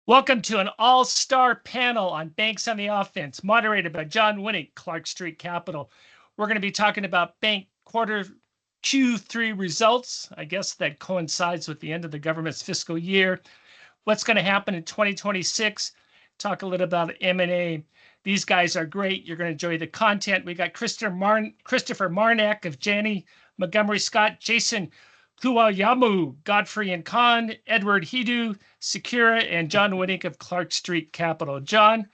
Welcome to an all-star panel on Banks on the Offense, moderated by John Winick, Clark Street Capital. We're going to be talking about bank quarter Q3 results. I guess that coincides with the end of the government's fiscal year. What's going to happen in 2026? Talk a little about M&A. These guys are great. You're going to enjoy the content. We got Christopher Marinac of Janney, Montgomery Scott, Jason Kuwayama, Godfrey and Kahn, Edward Hida, Secura, and John Winick of Clark Street Capital. John,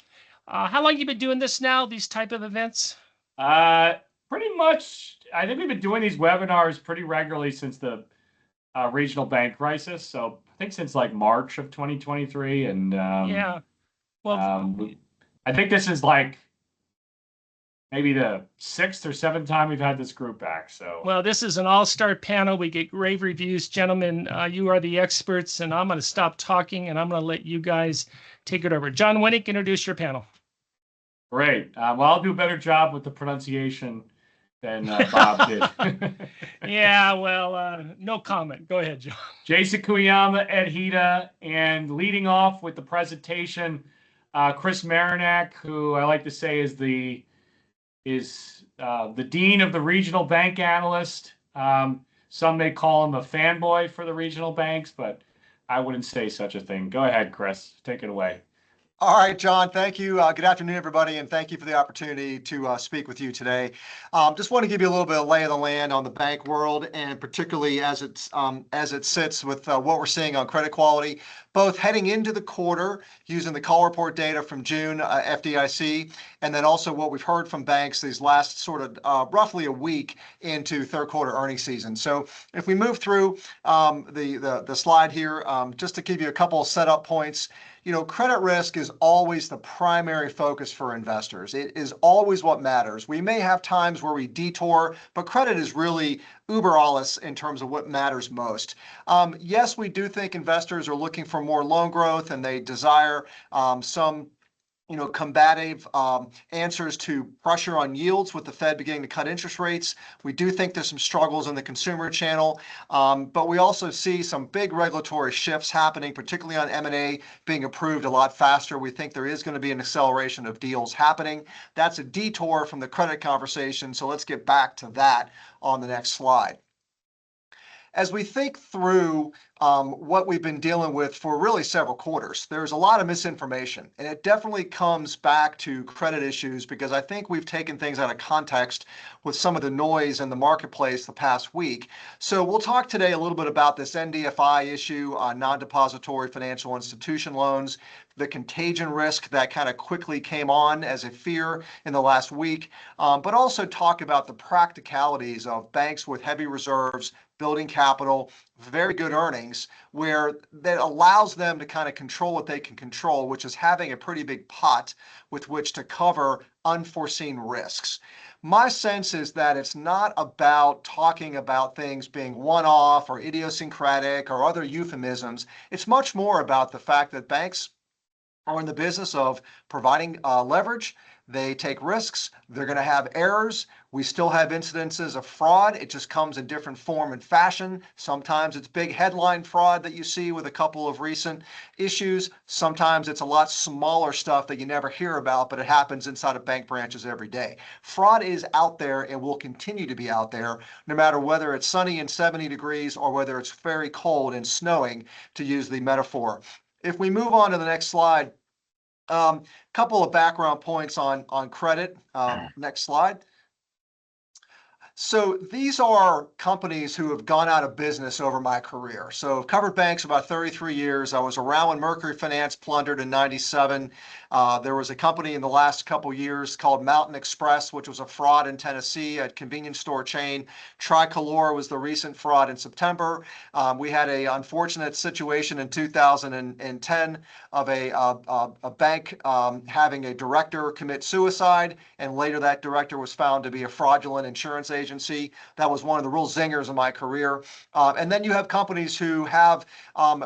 how long have you been doing this now, these type of events? Pretty much, I think we've been doing these webinars pretty regularly since the regional bank crisis. So I think since like March of 2023. And yeah, well, I think this is like maybe the 6th or 7th time we've had this group back. So, well, this is an all-star panel. We get rave reviews. Gentlemen, you are the experts, and I'm going to stop talking, and I'm going to let you guys take it over. John Winick, introduce your panel. Great. Well, I'll do a better job with the pronunciation than Bob did. Yeah, well, no comment. Go ahead, John. Jason Kuwayama, Ed Hida, and leading off with the presentation, Chris Marinac, who I like to say is the dean of the regional bank analyst. Some may call him a fanboy for the regional banks, but I wouldn't say such a thing. Go ahead, Chris. Take it away. All right, John, thank you. Good afternoon, everybody, and thank you for the opportunity to speak with you today. Just want to give you a little bit of lay of the land on the bank world, and particularly as it sits with what we're seeing on credit quality, both heading into the quarter using the call report data from June FDIC, and then also what we've heard from banks these last sort of roughly a week into third quarter earnings season. So if we move through the slide here, just to give you a couple of setup points. You know, credit risk is always the primary focus for investors. It is always what matters. We may have times where we detour, but credit is really uber alles in terms of what matters most. Yes, we do think investors are looking for more loan growth, and they desire some combative answers to pressure on yields with the Fed beginning to cut interest rates. We do think there's some struggles in the consumer channel, but we also see some big regulatory shifts happening, particularly on M&A being approved a lot faster. We think there is going to be an acceleration of deals happening. That's a detour from the credit conversation, so let's get back to that on the next slide. As we think through what we've been dealing with for really several quarters, there's a lot of misinformation, and it definitely comes back to credit issues because I think we've taken things out of context with some of the noise in the marketplace the past week. So we'll talk today a little bit about this NDFI issue on non-depository financial institution loans, the contagion risk that kind of quickly came on as a fear in the last week, but also talk about the practicalities of banks with heavy reserves, building capital, very good earnings, where that allows them to kind of control what they can control, which is having a pretty big pot with which to cover unforeseen risks. My sense is that it's not about talking about things being one-off or idiosyncratic or other euphemisms. It's much more about the fact that banks are in the business of providing leverage. They take risks. They're going to have errors. We still have incidences of fraud. It just comes in different form and fashion. Sometimes it's big headline fraud that you see with a couple of recent issues. Sometimes it's a lot smaller stuff that you never hear about, but it happens inside of bank branches every day. Fraud is out there and will continue to be out there, no matter whether it's sunny and 70 degrees or whether it's very cold and snowing, to use the metaphor. If we move on to the next slide, couple of background points on credit. Next slide. So these are companies who have gone out of business over my career. So I've covered banks about 33 years. I was around when Mercury Finance plundered in 97. There was a company in the last couple years called Mountain Express, which was a fraud in Tennessee, a convenience store chain. Tricolor was the recent fraud in September. We had an unfortunate situation in 2010 of a bank having a director commit suicide, and later that director was found to be a fraudulent insurance agency. That was one of the real zingers in my career. And then you have companies who have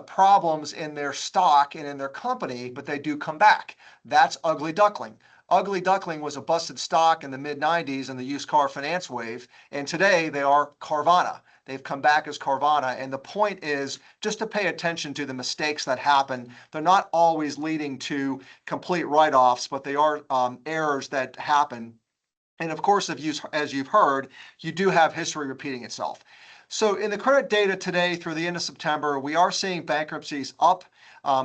problems in their stock and in their company, but they do come back. That's Ugly Duckling. Ugly Duckling was a busted stock in the mid-90s in the used car finance wave, and today they are Carvana. they've come back as Carvana. And the point is just to pay attention to the mistakes that happen. They're not always leading to complete write-offs, but they are errors that happen. And of course, as you've heard, you do have history repeating itself. So in the credit data today through the end of September, we are seeing bankruptcies up.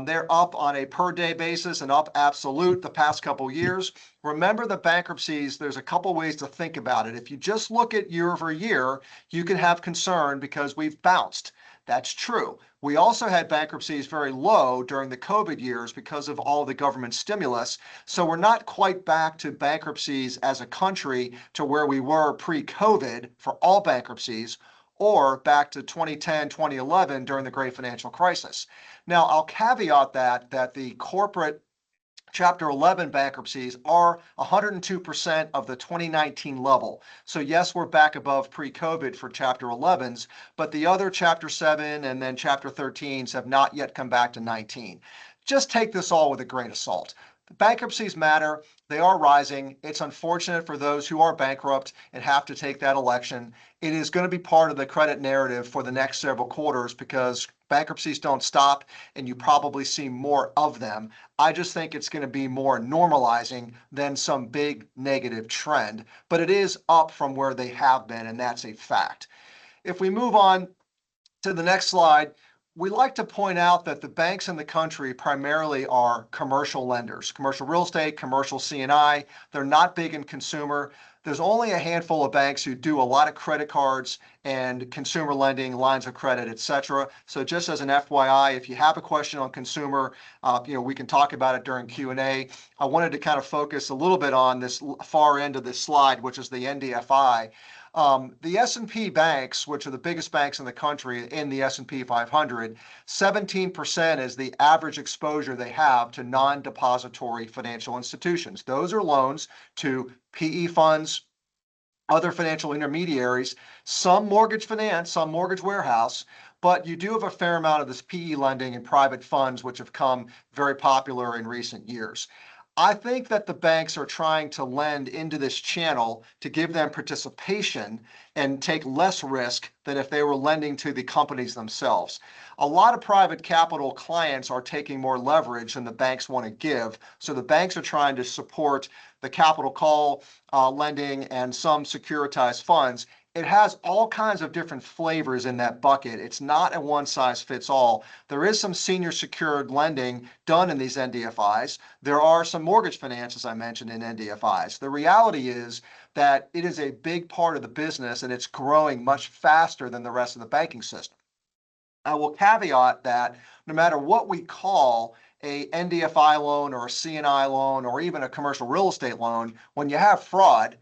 They're up on a per day basis and up absolute the past couple years. Remember the bankruptcies, there's a couple ways to think about it. If you just look at year over year, you can have concern because we've bounced. That's true. We also had bankruptcies very low during the COVID years because of all the government stimulus. So we're not quite back to bankruptcies as a country to where we were pre-COVID for all bankruptcies, or back to 2010, 2011 during the great financial crisis. Now, I'll caveat that the corporate Chapter 11 bankruptcies are 102% of the 2019 level. So yes, we're back above pre-COVID for Chapter 11s, but the other Chapter 7 and then Chapter 13s have not yet come back to 19. Just take this all with a grain of salt. The bankruptcies matter. They are rising. It's unfortunate for those who are bankrupt and have to take that election. It is going to be part of the credit narrative for the next several quarters because bankruptcies don't stop and you probably see more of them. I just think it's going to be more normalizing than some big negative trend, but it is up from where they have been, and that's a fact. If we move on to the next slide, we like to point out that the banks in the country primarily are commercial lenders, commercial real estate, commercial C&I. They're not big in consumer. There's only a handful of banks who do a lot of credit cards and consumer lending, lines of credit, et cetera. So just as an FYI, if you have a question on consumer, we can talk about it during Q&A. I wanted to kind of focus a little bit on this far end of this slide, which is the NDFI. The S&P banks, which are the biggest banks in the country in the S&P 500, 17% is the average exposure they have to non-depository financial institutions. Those are loans to PE funds, other financial intermediaries, some mortgage finance, some mortgage warehouse, but you do have a fair amount of this PE lending and private funds, which have come very popular in recent years. I think that the banks are trying to lend into this channel to give them participation and take less risk than if they were lending to the companies themselves. A lot of private capital clients are taking more leverage than the banks want to give. So the banks are trying to support the capital call lending and some securitized funds. It has all kinds of different flavors in that bucket. It's not a one size fits all. There is some senior secured lending done in these NDFIs. There are some mortgage finance, as I mentioned, in NDFIs. The reality is that it is a big part of the business and it's growing much faster than the rest of the banking system. I will caveat that no matter what we call a NDFI loan or a C&I loan or even a commercial real estate loan, when you have fraud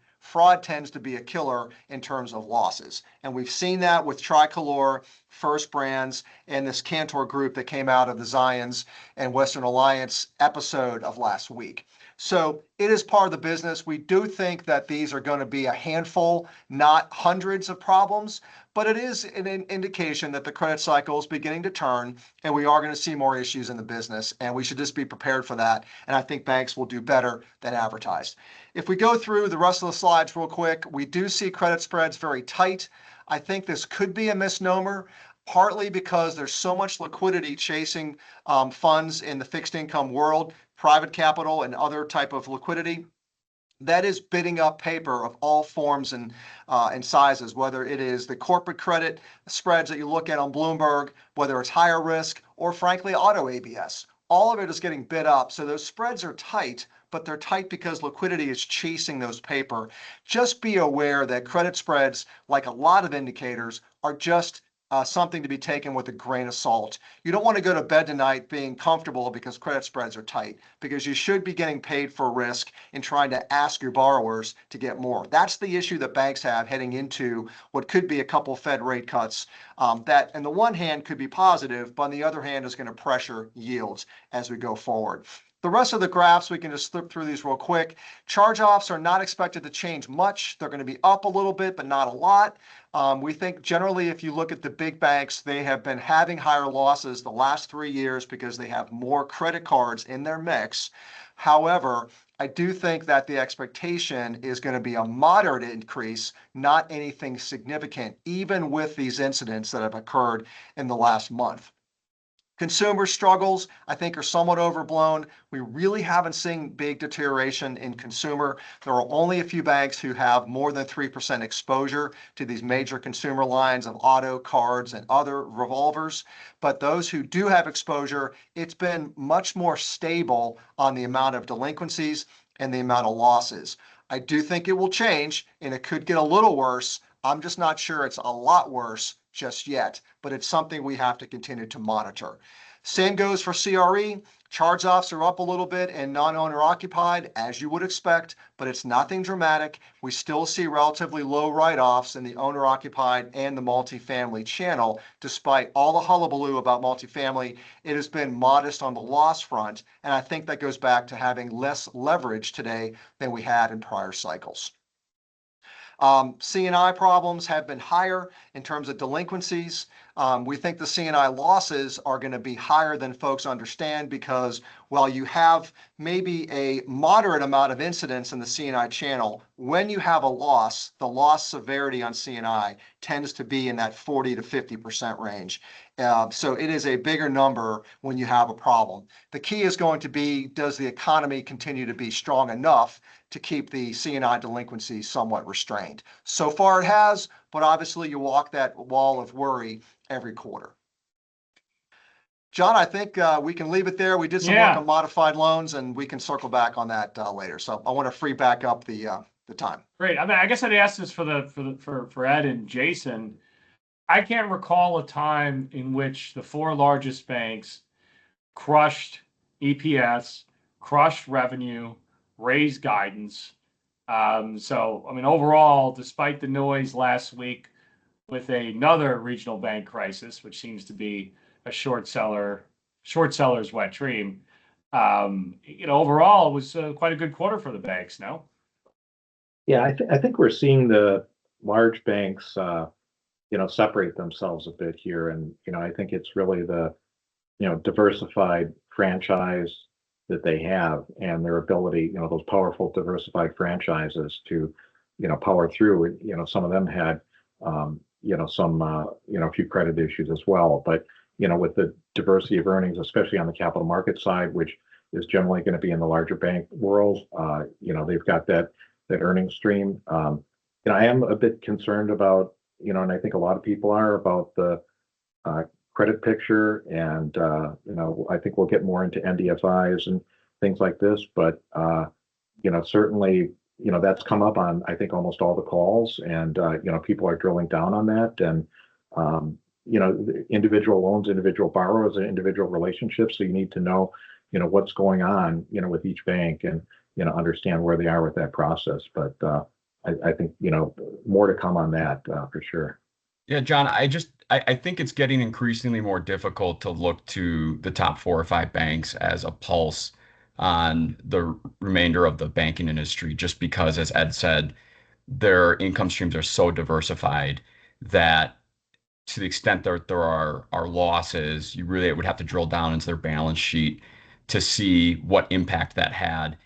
tends to be a killer in terms of losses. And we've seen that with Tricolor, First Brands, and this Cantor group that came out of the Zions and Western Alliance episode of last week. So it is part of the business. We do think that these are going to be a handful, not hundreds of problems, but it is an indication that the credit cycle is beginning to turn and we are going to see more issues in the business, and we should just be prepared for that. And I think banks will do better than advertised. If we go through the rest of the slides real quick, we do see credit spreads very tight. I think this could be a misnomer, partly because there's so much liquidity chasing funds in the fixed income world, private capital and other type of liquidity. That is bidding up paper of all forms and sizes, whether it is the corporate credit spreads that you look at on Bloomberg, whether it's higher risk or frankly auto ABS. All of it is getting bid up. So those spreads are tight, but they're tight because liquidity is chasing those paper. Just be aware that credit spreads, like a lot of indicators, are just something to be taken with a grain of salt. You don't want to go to bed tonight being comfortable because credit spreads are tight, because you should be getting paid for risk and trying to ask your borrowers to get more. That's the issue that banks have heading into what could be a couple Fed rate cuts. That on the one hand could be positive, but on the other hand is going to pressure yields as we go forward. The rest of the graphs, we can just flip through these real quick. Charge-offs are not expected to change much. They're going to be up a little bit, but not a lot. We think generally, if you look at the big banks, they have been having higher losses the last 3 years because they have more credit cards in their mix. However, I do think that the expectation is going to be a moderate increase, not anything significant, even with these incidents that have occurred in the last month. Consumer struggles, I think, are somewhat overblown. We really haven't seen big deterioration in consumer. There are only a few banks who have more than 3% exposure to these major consumer lines of auto, cards, and other revolvers. But those who do have exposure, it's been much more stable on the amount of delinquencies and the amount of losses. I do think it will change, and it could get a little worse. I'm just not sure it's a lot worse just yet, but it's something we have to continue to monitor. Same goes for CRE. Charge-offs are up a little bit and non-owner occupied, as you would expect, but it's nothing dramatic. We still see relatively low write-offs in the owner-occupied and the multifamily channel. Despite all the hullabaloo about multifamily, it has been modest on the loss front, and I think that goes back to having less leverage today than we had in prior cycles. C&I problems have been higher in terms of delinquencies. We think the C&I losses are going to be higher than folks understand because while you have maybe a moderate amount of incidents in the C&I channel, when you have a loss, the loss severity on C&I tends to be in that 40 to 50% range. So it is a bigger number when you have a problem. The key is going to be, does the economy continue to be strong enough to keep the C&I delinquency somewhat restrained? So far it has, but obviously you walk that wall of worry every quarter. John, I think we can leave it there. We did some work on modified loans, and we can circle back on that later. So I want to free back up the time. Great. I mean, I guess I'd ask this for Ed and Jason. I can't recall a time in which the four largest banks crushed EPS, crushed revenue, raised guidance. So, I mean, overall, despite the noise last week with another regional bank crisis, which seems to be a short seller's wet dream, overall, it was quite a good quarter for the banks, no? Yeah, I think we're seeing the large banks, separate themselves a bit here. And, I think it's really the, diversified franchise that they have and their ability, those powerful diversified franchises to, power through. Some of them had, a few credit issues as well. But, with the diversity of earnings, especially on the capital market side, which is generally going to be in the larger bank world, they've got that earnings stream. I am a bit concerned about, and I think a lot of people are, about the credit picture. And, I think we'll get more into NDFIs and things like this. But, certainly, that's come up on, I think, almost all the calls. And, people are drilling down on that. And, individual loans, individual borrowers, and individual relationships. So you need to know, what's going on, with each bank and, understand where they are with that process. But I think, more to come on that for sure. Yeah, John, I think it's getting increasingly more difficult to look to the top 4 or 5 banks as a pulse on the remainder of the banking industry, just because, as Ed said, their income streams are so diversified that to the extent that there are losses, you really would have to drill down into their balance sheet to see what impact that had,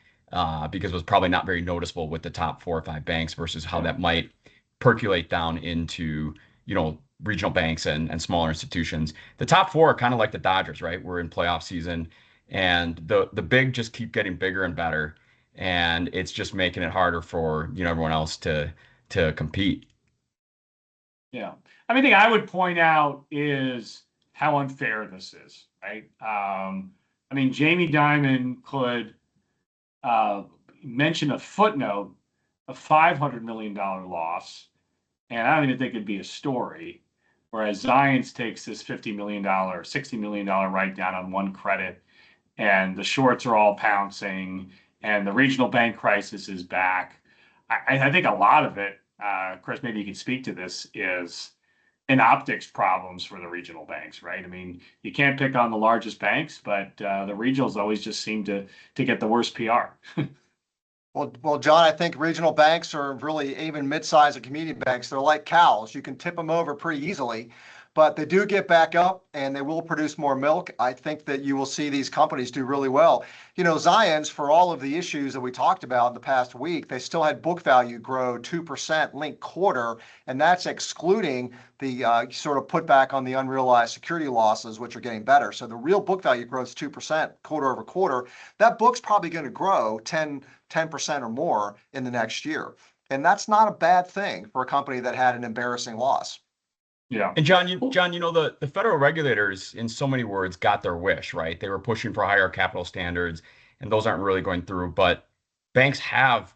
because it was probably not very noticeable with the top 4 or 5 banks versus how that might percolate down into, regional banks and smaller institutions. The top 4 are kind of like the Dodgers, right? We're in playoff season, and the big just keep getting bigger and better, and it's just making it harder for everyone else to compete. Yeah. I mean, the thing I would point out is how unfair this is, right? I mean, Jamie Dimon could mention a footnote, a $500 million loss, and I don't even think it'd be a story. Whereas Zions takes this $50 million, $60 million write down on one credit, and the shorts are all pouncing, and the regional bank crisis is back. I think a lot of it, Chris, maybe you can speak to this, is in optics problems for the regional banks, right? I mean, you can't pick on the largest banks, but the regionals always just seem to get the worst PR. Well, John, I think regional banks are really, even mid-sized and community banks, they're like cows. You can tip them over pretty easily, but they do get back up and they will produce more milk. I think that you will see these companies do really well. You know, Zions, for all of the issues that we talked about in the past week, they still had book value grow 2% linked quarter, and that's excluding the sort of put back on the unrealized security losses, which are getting better. So the real book value grows 2% quarter over quarter. That book's probably going to grow 10% or more in the next year. And that's not a bad thing for a company that had an embarrassing loss. Yeah. And John, you know, the federal regulators, in so many words, got their wish, right? They were pushing for higher capital standards, and those aren't really going through. But banks have,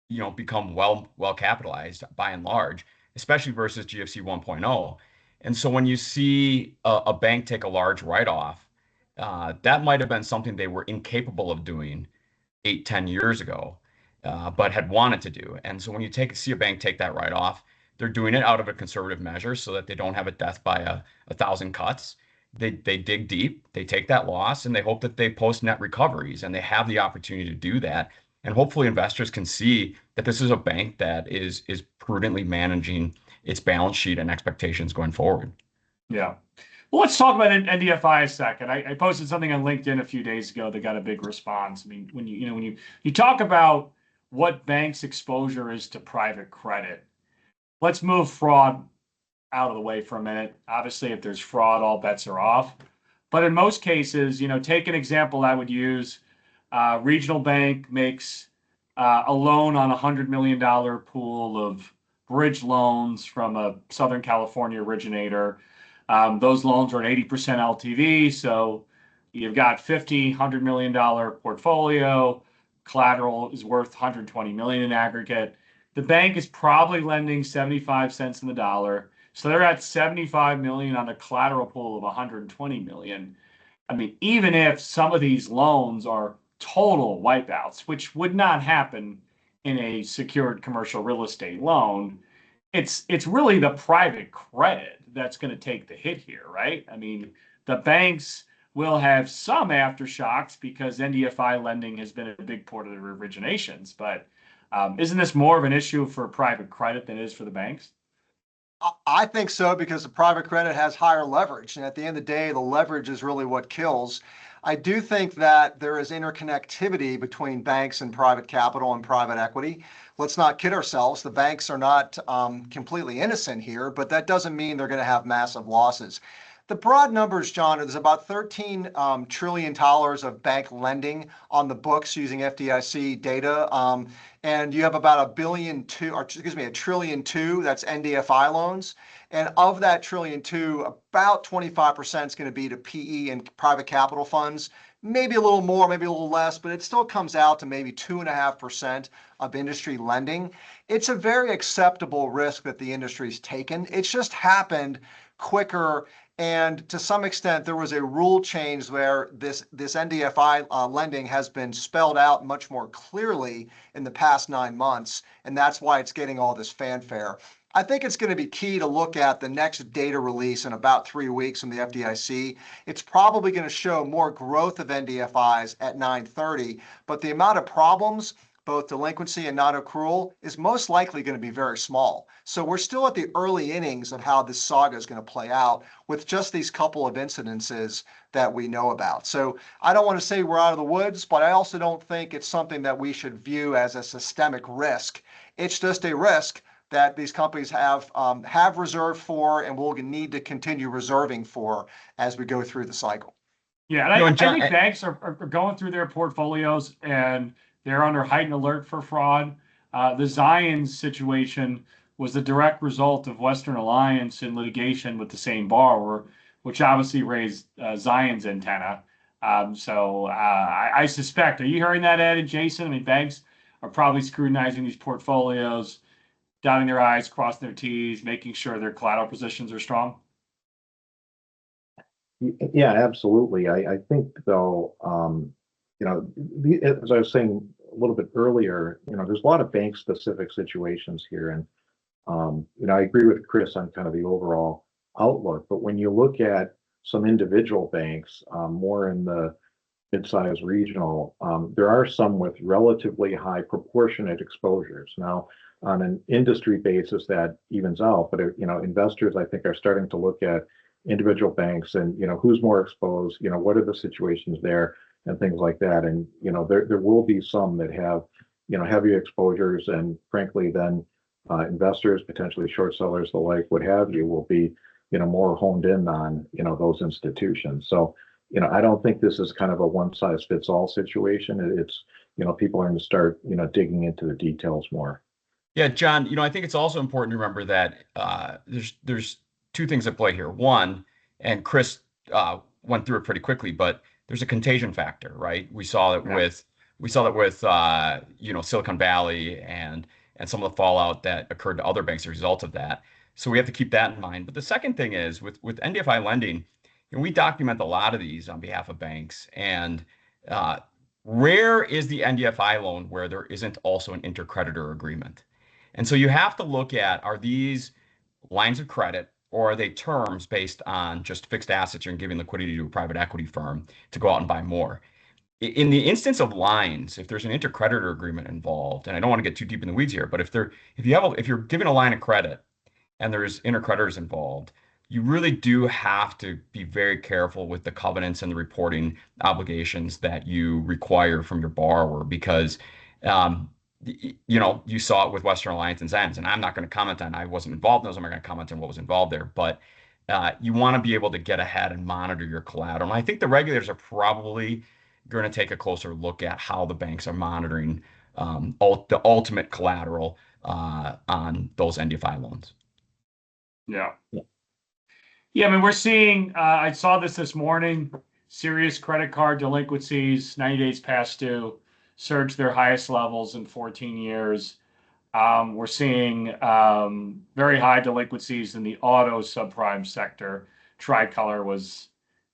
you know, become well capitalized by and large, especially versus GFC 1.0. And so when you see a bank take a large write-off, that might have been something they were incapable of doing 8, 10 years ago, but had wanted to do. And so when you see a bank take that write-off, they're doing it out of a conservative measure so that they don't have a death by a thousand cuts. They dig deep, they take that loss, and they hope that they post net recoveries, and they have the opportunity to do that. And hopefully investors can see that this is a bank that is prudently managing its balance sheet and expectations going forward. Yeah. Well, let's talk about NDFI a second. I posted something on LinkedIn a few days ago that got a big response. I mean, when you talk about what banks' exposure is to private credit, let's move fraud out of the way for a minute. Obviously, if there's fraud, all bets are off. But in most cases, take an example I would use. Regional bank makes a loan on $100 million pool of bridge loans from a Southern California originator. Those loans are at 80% LTV. So you've got $100 million portfolio. Collateral is worth $120 million in aggregate. The bank is probably lending 75 cents in the dollar. So they're at 75 million on a collateral pool of 120 million. I mean, even if some of these loans are total wipeouts, which would not happen in a secured commercial real estate loan, it's really the private credit that's going to take the hit here, right? I mean, the banks will have some aftershocks because NDFI lending has been a big part of their originations, but isn't this more of an issue for private credit than it is for the banks? I think so, because the private credit has higher leverage. And at the end of the day, the leverage is really what kills. I do think that there is interconnectivity between banks and private capital and private equity. Let's not kid ourselves. The banks are not completely innocent here, but that doesn't mean they're going to have massive losses. The broad numbers, John, there's about $13 trillion of bank lending on the books using FDIC data. And you have about $1.2 trillion, that's NDFI loans. And of that $1.2 trillion, about 25% is going to be to PE and private capital funds. Maybe a little more, maybe a little less, but it still comes out to maybe 2.5% of industry lending. It's a very acceptable risk that the industry's taken. It's just happened quicker. And to some extent, there was a rule change where this NDFI lending has been spelled out much more clearly in the past 9 months, and that's why it's getting all this fanfare. I think it's going to be key to look at the next data release in about 3 weeks from the FDIC. It's probably going to show more growth of NDFIs at 9/30, but the amount of problems, both delinquency and non-accrual, is most likely going to be very small. So we're still at the early innings of how this saga is going to play out with just these couple of incidences that we know about. So I don't want to say we're out of the woods, but I also don't think it's something that we should view as a systemic risk. It's just a risk that these companies have reserved for and will need to continue reserving for as we go through the cycle. Yeah, and I think banks are going through their portfolios and they're under heightened alert for fraud. The Zions situation was the direct result of Western Alliance in litigation with the same borrower, which obviously raised Zion's antenna. So I suspect, are you hearing that, Ed and Jason? I mean, banks are probably scrutinizing these portfolios, dotting their I's, crossing their T's, making sure their collateral positions are strong. Yeah, absolutely. I think, though, as I was saying a little bit earlier, there's a lot of bank-specific situations here. And, I agree with Chris on kind of the overall outlook. But when you look at some individual banks, more in the mid-sized regional, there are some with relatively high proportionate exposures. Now, on an industry basis that evens out. But investors, I think, are starting to look at individual banks and who's more exposed. What are the situations there and things like that. And there will be some that have heavy exposures, and frankly, then investors, potentially short sellers, the like, what have you, will be more honed in on those institutions. So I don't think this is kind of a one size fits all situation. It's people are going to start digging into the details more. Yeah, John, I think it's also important to remember that there's two things at play here. One, and Chris went through it pretty quickly, but there's a contagion factor, right? We saw that with Silicon Valley and some of the fallout that occurred to other banks as a result of that. So we have to keep that in mind. But the second thing is with NDFI lending, we document a lot of these on behalf of banks, and rare is the NDFI loan where there isn't also an intercreditor agreement. And so you have to look at, are these lines of credit or are they terms based on just fixed assets and giving liquidity to a private equity firm to go out and buy more? In the instance of lines, if there's an intercreditor agreement involved, and I don't want to get too deep in the weeds here, but if you're giving a line of credit and there's intercreditors involved, you really do have to be very careful with the covenants and the reporting obligations that you require from your borrower, because you saw it with Western Alliance and Zenz, and I'm not going to comment on, I wasn't involved in those, I'm not going to comment on what was involved there, but you want to be able to get ahead and monitor your collateral. And I think the regulators are probably going to take a closer look at how the banks are monitoring the ultimate collateral on those NDFI loans. Yeah. Yeah, I mean, we're seeing, I saw this morning, serious credit card delinquencies, 90 days past due, surged their highest levels in 14 years. We're seeing very high delinquencies in the auto subprime sector. Tricolor was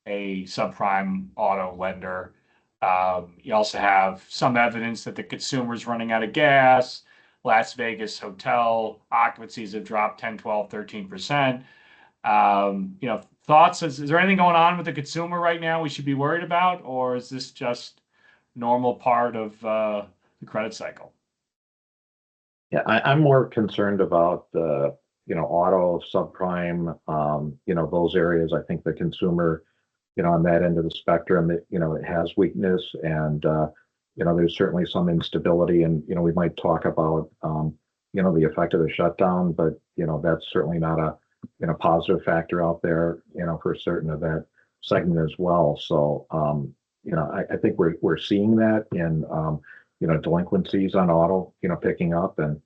a subprime auto lender. You also have some evidence that the consumer's running out of gas. Las Vegas hotel occupancies have dropped 10, 12, 13%. Thoughts? Is there anything going on with the consumer right now we should be worried about, or is this just normal part of the credit cycle? Yeah, I'm more concerned about the auto subprime, those areas. I think the consumer, on that end of the spectrum, it has weakness, and there's certainly some instability, and we might talk about the effect of the shutdown, but that's certainly not a positive factor out there, for certain of that segment as well. So I think we're seeing that in delinquencies on auto picking up, and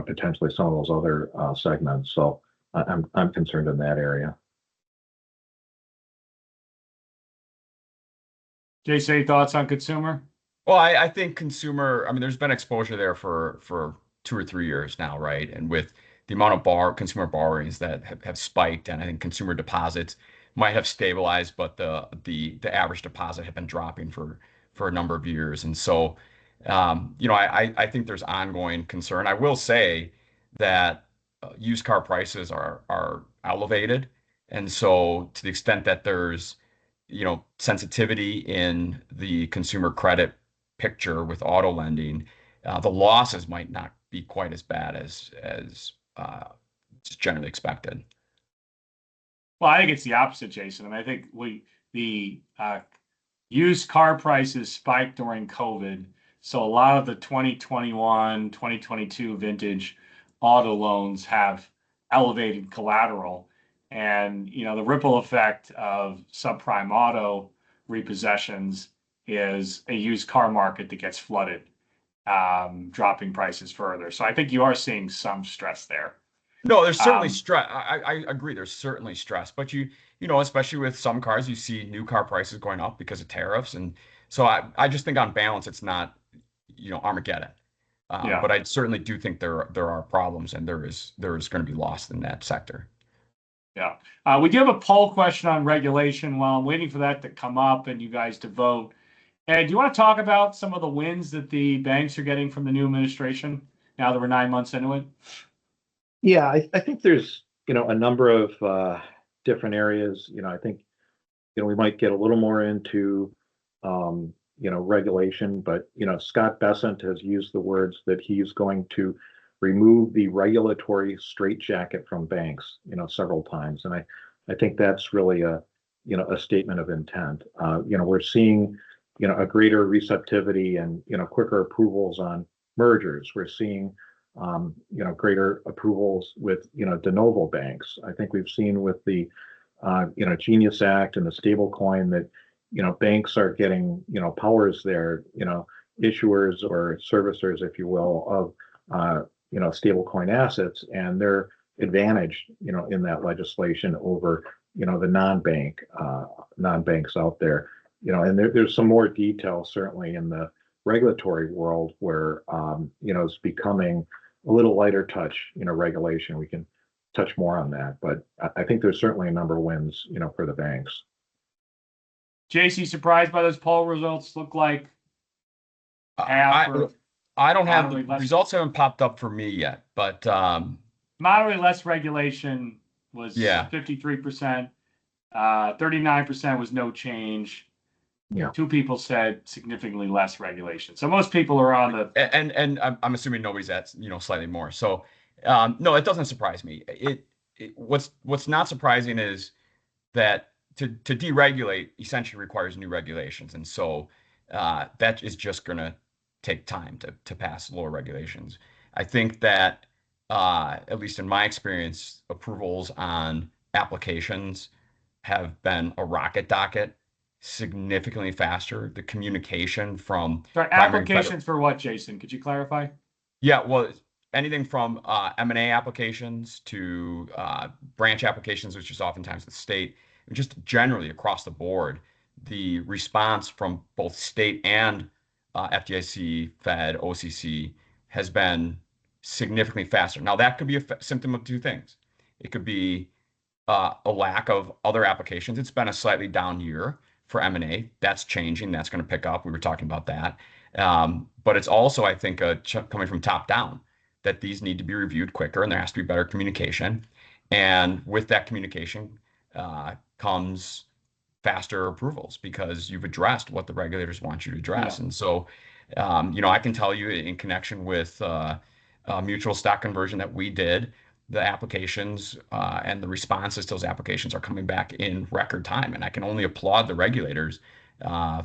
potentially some of those other segments. So I'm concerned in that area. Jason, any thoughts on consumer? Well, I think consumer, I mean, there's been exposure there for 2 or 3 years now, right? And with the amount of consumer borrowings that have spiked, and I think consumer deposits might have stabilized, but the average deposit had been dropping for a number of years. And so, I think there's ongoing concern. I will say that used car prices are elevated. And so to the extent that there's, sensitivity in the consumer credit picture with auto lending, the losses might not be quite as bad as generally expected. Well, I think it's the opposite, Jason. I mean, I think the used car prices spiked during COVID. So a lot of the 2021, 2022 vintage auto loans have elevated collateral. And, the ripple effect of subprime auto repossessions is a used car market that gets flooded, dropping prices further. So I think you are seeing some stress there. No, there's certainly stress. I agree. There's certainly stress, but especially with some cars, you see new car prices going up because of tariffs. And so I just think on balance, it's not, Armageddon. Yeah. But I certainly do think there are problems, and there is going to be loss in that sector. Yeah. We do have a poll question on regulation. While I'm waiting for that to come up and you guys to vote, Ed, do you want to talk about some of the wins that the banks are getting from the new administration now that we're 9 months into it? Yeah, I think there's, a number of different areas. I think, we might get a little more into, regulation, but, Scott Bessent has used the words that he's going to remove the regulatory straitjacket from banks, several times. And I think that's really a statement of intent. We're seeing, a greater receptivity and, quicker approvals on mergers. We're seeing, greater approvals with, de novo banks. I think we've seen with the, Genius Act and the stable coin that, banks are getting, powers there, issuers or servicers, if you will, of, stable coin assets, and they're advantaged, in that legislation over, the non-banks out there, and there's some more detail certainly in the regulatory world where, it's becoming a little lighter touch, regulation. We can touch more on that, but I think there's certainly a number of wins, for the banks. JC, surprised by those poll results? Look like I don't have the results haven't popped up for me yet, but moderately less regulation was 53%. 39% was no change. Yeah. 2 people said significantly less regulation. So most people are on the and I'm assuming nobody's at slightly more. So no, it doesn't surprise me. What's not surprising is that to deregulate essentially requires new regulations, and so that is just going to take time to pass lower regulations. I think that at least in my experience, approvals on applications have been a rocket docket, significantly faster. The communication from applications for what, Jason? Could you clarify? Yeah, well, anything from M&A applications to branch applications, which is oftentimes the state, and just generally across the board, the response from both state and FDIC, Fed, OCC has been significantly faster. Now, that could be a symptom of 2 things. It could be a lack of other applications. It's been a slightly down year for M&A. That's changing. That's going to pick up. We were talking about that. But it's also, I think, coming from top down, that these need to be reviewed quicker and there has to be better communication. And with that communication comes faster approvals because you've addressed what the regulators want you to address. Yeah. And so, I can tell you in connection with mutual stock conversion that we did, the applications and the responses to those applications are coming back in record time. And I can only applaud the regulators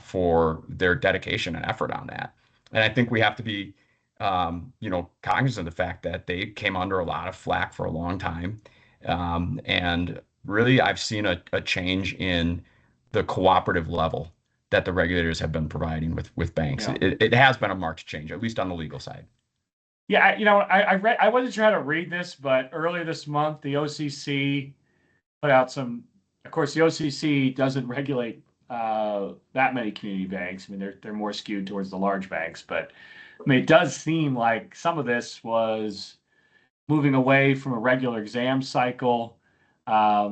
for their dedication and effort on that. And I think we have to be, cognizant of the fact that they came under a lot of flack for a long time. And really, I've seen a change in the cooperative level that the regulators have been providing with banks. Yeah. It has been a marked change, at least on the legal side. Yeah, I wasn't sure how to read this, but earlier this month, the OCC put out some. Of course, the OCC doesn't regulate that many community banks. I mean, they're more skewed towards the large banks, but I mean, it does seem like some of this was moving away from a regular exam cycle. I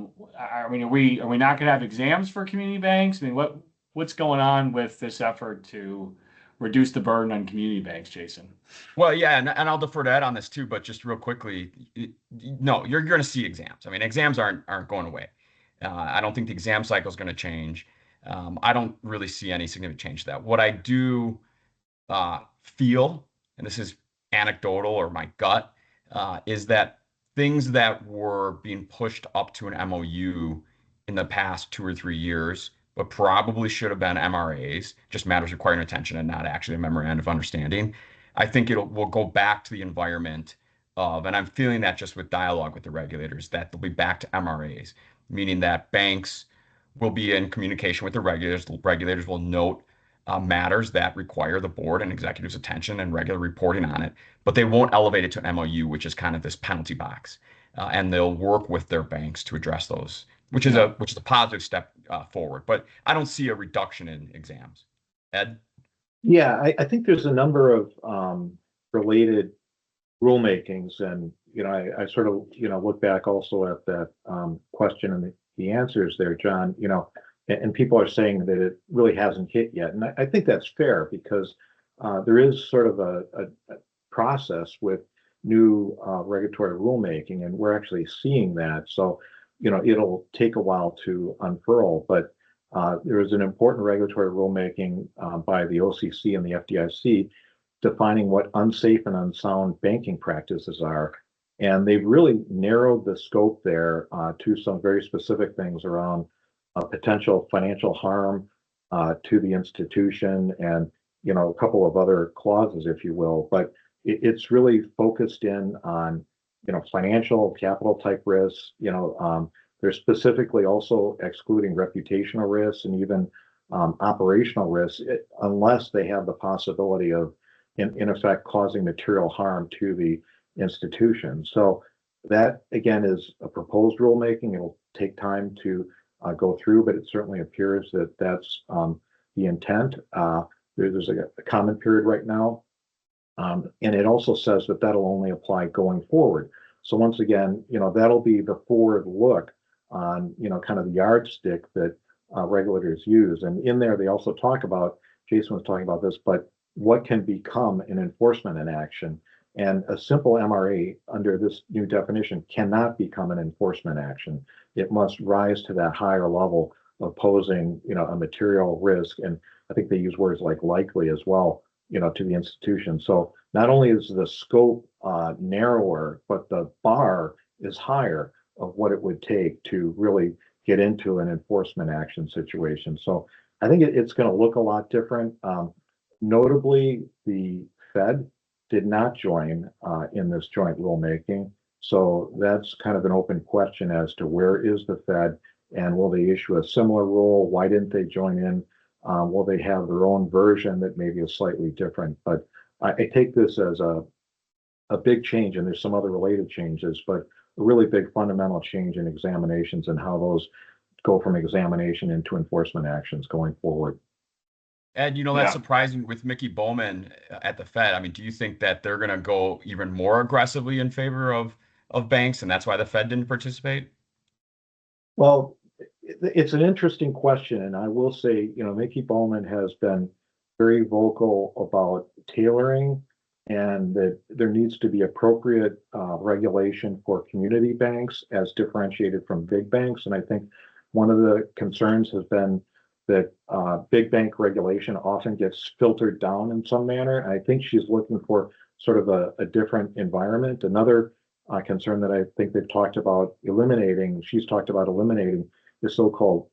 mean, are we not going to have exams for community banks? I mean, what's going on with this effort to reduce the burden on community banks, Jason? Well, yeah, and I'll defer to Ed on this too, but just real quickly, no, you're going to see exams. I mean, exams aren't going away. I don't think the exam cycle is going to change. I don't really see any significant change to that. What I do feel, and this is anecdotal or my gut, is that things that were being pushed up to an MOU in the past 2 or 3 years, but probably should have been MRAs, just matters requiring attention and not actually a memorandum of understanding. I think we'll go back to the environment of, and I'm feeling that just with dialogue with the regulators, that they'll be back to MRAs, meaning that banks will be in communication with the regulators. The regulators will note matters that require the board and executives' attention and regular reporting on it, but they won't elevate it to an MOU, which is kind of this penalty box, and they'll work with their banks to address those, which is a positive step forward. But I don't see a reduction in exams. Ed? Yeah, I think there's a number of related rulemakings, and I sort of look back also at that question and the answers there, John. And people are saying that it really hasn't hit yet, and I think that's fair because there is sort of a process with new regulatory rulemaking, and we're actually seeing that. So it'll take a while to unfurl, but there is an important regulatory rulemaking by the OCC and the FDIC defining what unsafe and unsound banking practices are. And they've really narrowed the scope there to some very specific things around potential financial harm to the institution and, a couple of other clauses, if you will. But it's really focused in on, financial capital type risks. They're specifically also excluding reputational risks and even operational risks, unless they have the possibility of, in effect, causing material harm to the institution. So that, again, is a proposed rulemaking. It'll take time to go through, but it certainly appears that that's the intent. There's a comment period right now. And it also says that that'll only apply going forward. So once again, that'll be the forward look on, kind of the yardstick that regulators use. And in there, they also talk about, Jason was talking about this, but what can become an enforcement in action. And a simple MRA under this new definition cannot become an enforcement action. It must rise to that higher level of posing, a material risk. And I think they use words like likely as well, to the institution. So not only is the scope narrower, but the bar is higher of what it would take to really get into an enforcement action situation. So I think it's going to look a lot different. Notably, the Fed did not join in this joint rulemaking. So that's kind of an open question as to where is the Fed and will they issue a similar rule? Why didn't they join in? Will they have their own version that maybe is slightly different? But I take this as a big change, and there's some other related changes, but a really big fundamental change in examinations and how those go from examination into enforcement actions going forward. Ed, that's surprising with Mickey Bowman at the Fed. I mean, do you think that they're going to go even more aggressively in favor of banks, and that's why the Fed didn't participate? Well, it's an interesting question, and I will say, Mickey Bowman has been very vocal about tailoring and that there needs to be appropriate regulation for community banks as differentiated from big banks. And I think one of the concerns has been that big bank regulation often gets filtered down in some manner. And I think she's looking for sort of a different environment. Another concern that I think they've talked about eliminating, she's talked about eliminating the so-called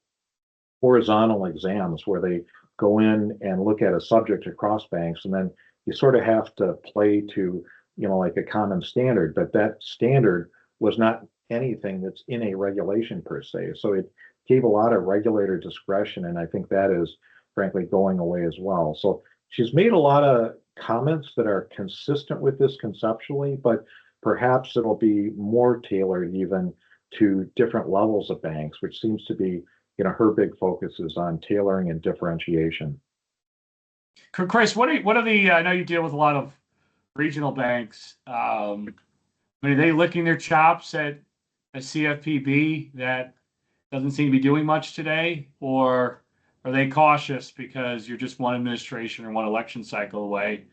horizontal exams where they go in and look at a subject across banks, and then you sort of have to play to, like a common standard, but that standard was not anything that's in a regulation per se. So it gave a lot of regulator discretion, and I think that is frankly going away as well. So she's made a lot of comments that are consistent with this conceptually, but perhaps it'll be more tailored even to different levels of banks, which seems to be, her big focus is on tailoring and differentiation. Chris, what are the, I know you deal with a lot of regional banks. Are they licking their chops at a CFPB that doesn't seem to be doing much today? Or are they cautious because you're just one administration or one election cycle away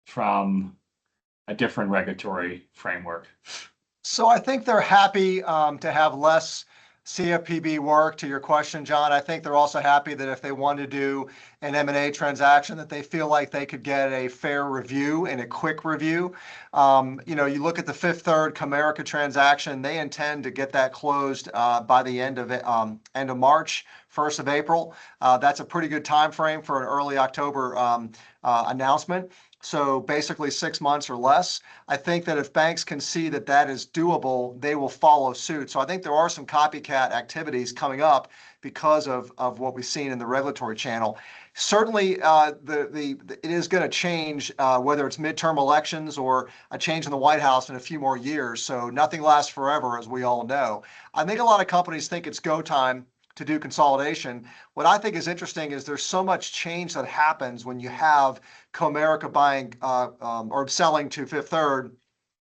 from a different regulatory framework? So I think they're happy to have less CFPB work. To your question, John, I think they're also happy that if they want to do an M&A transaction, that they feel like they could get a fair review and a quick review. You look at the Fifth Third Comerica transaction; they intend to get that closed by the end of March, 1st of April. That's a pretty good time frame for an early October announcement. So basically 6 months or less. I think that if banks can see that that is doable, they will follow suit. So I think there are some copycat activities coming up because of what we've seen in the regulatory channel. Certainly, it is going to change whether it's midterm elections or a change in the White House in a few more years. So nothing lasts forever, as we all know. I think a lot of companies think it's go time to do consolidation. What I think is interesting is there's so much change that happens when you have Comerica buying or selling to Fifth Third,